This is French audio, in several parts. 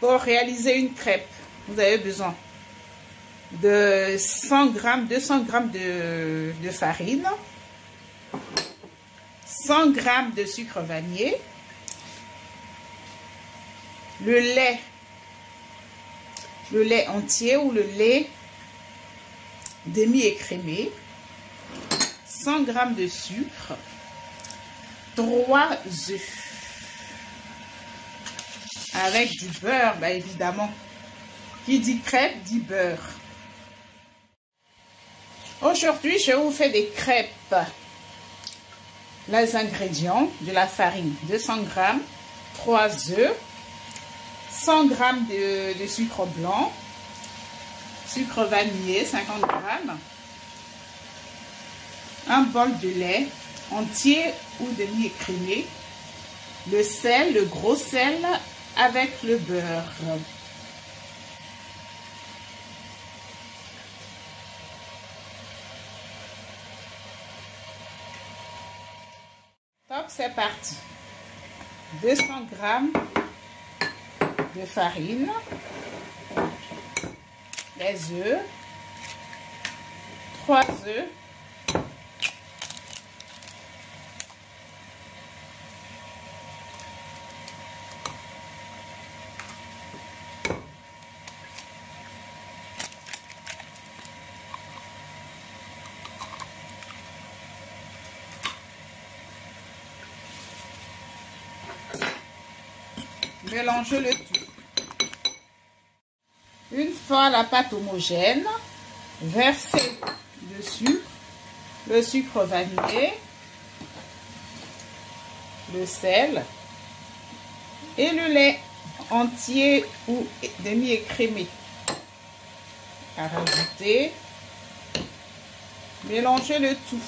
Pour réaliser une crêpe, vous avez besoin de 100 g, 200 g de farine, 100 g de sucre vanillé, le lait entier ou le lait demi-écrémé, 100 g de sucre, 3 œufs. Avec du beurre, bah évidemment. Qui dit crêpe dit beurre. Aujourd'hui, je vous fais des crêpes. Les ingrédients: de la farine, 200 g, 3 œufs, 100 g de sucre blanc, sucre vanillé, 50 g, un bol de lait entier ou demi-écrémé, le sel, le gros sel, avec le beurre. Top, c'est parti. 200 g de farine, les œufs, 3 œufs, mélangez le tout. Une fois la pâte homogène, versez le sucre vanillé, le sel et le lait entier ou demi-écrémé. À rajouter, mélangez le tout.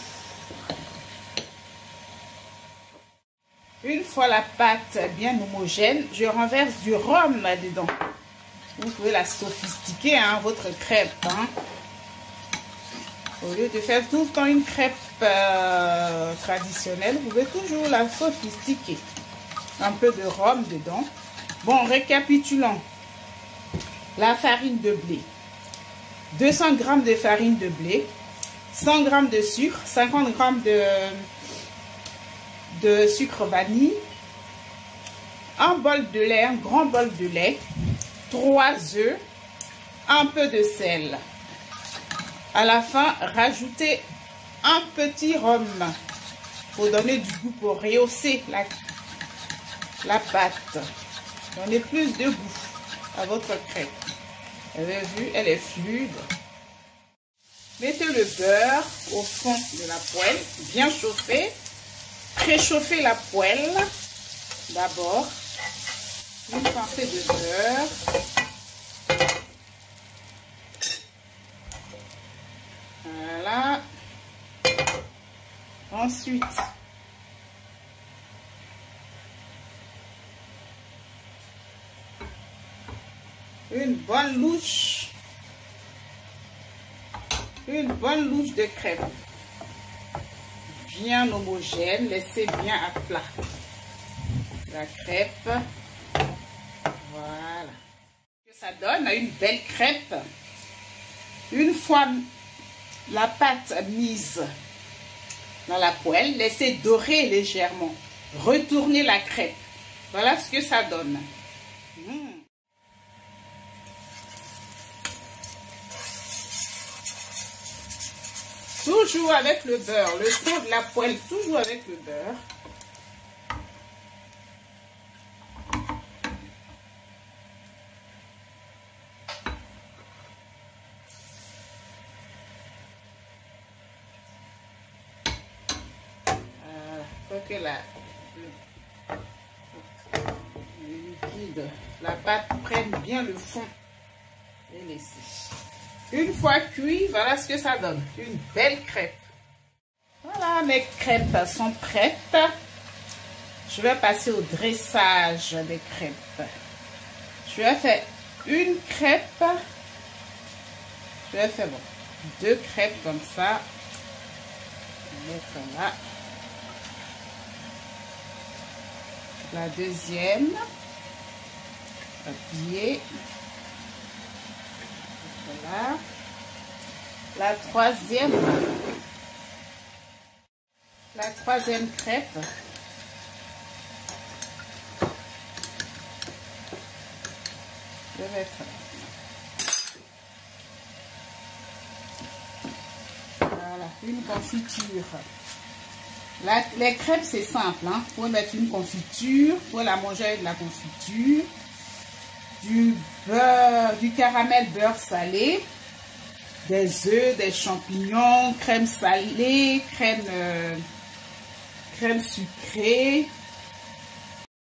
Une fois la pâte bien homogène, je renverse du rhum là-dedans. Vous pouvez la sophistiquer, hein, votre crêpe. Hein. Au lieu de faire tout le temps une crêpe traditionnelle, vous pouvez toujours la sophistiquer. Un peu de rhum dedans. Bon, récapitulons. La farine de blé. 200 g de farine de blé. 100 g de sucre. 50 g de sucre vanille, un bol de lait, un grand bol de lait, 3 œufs, un peu de sel. À la fin, rajoutez un petit rhum pour donner du goût, pour rehausser la pâte. Donnez plus de goût à votre crêpe. Vous avez vu, elle est fluide. Mettez le beurre au fond de la poêle, bien chauffé. Préchauffez la poêle d'abord, une pincée de beurre, voilà, ensuite une bonne louche de crêpe. Bien homogène, laissez bien à plat la crêpe. Voilà. Ça donne une belle crêpe. Une fois la pâte mise dans la poêle, laissez dorer légèrement. Retournez la crêpe. Voilà ce que ça donne. Toujours avec le beurre, le fond de la poêle, toujours avec le beurre. Faut que le liquide, la pâte prenne bien le fond et laisser. Une fois cuit, voilà ce que ça donne. Une belle crêpe. Voilà, mes crêpes sont prêtes. Je vais passer au dressage des crêpes. Je vais faire une crêpe. Je vais faire 2 crêpes comme ça. Mettre là. La deuxième. Appuyez. Voilà. La troisième crêpe. Je vais mettre là. Voilà, une confiture. Les crêpes, c'est simple. Hein? Vous pouvez mettre une confiture, vous pouvez la manger avec de la confiture, du beurre, du caramel beurre salé, des œufs, des champignons, crème salée, crème sucrée.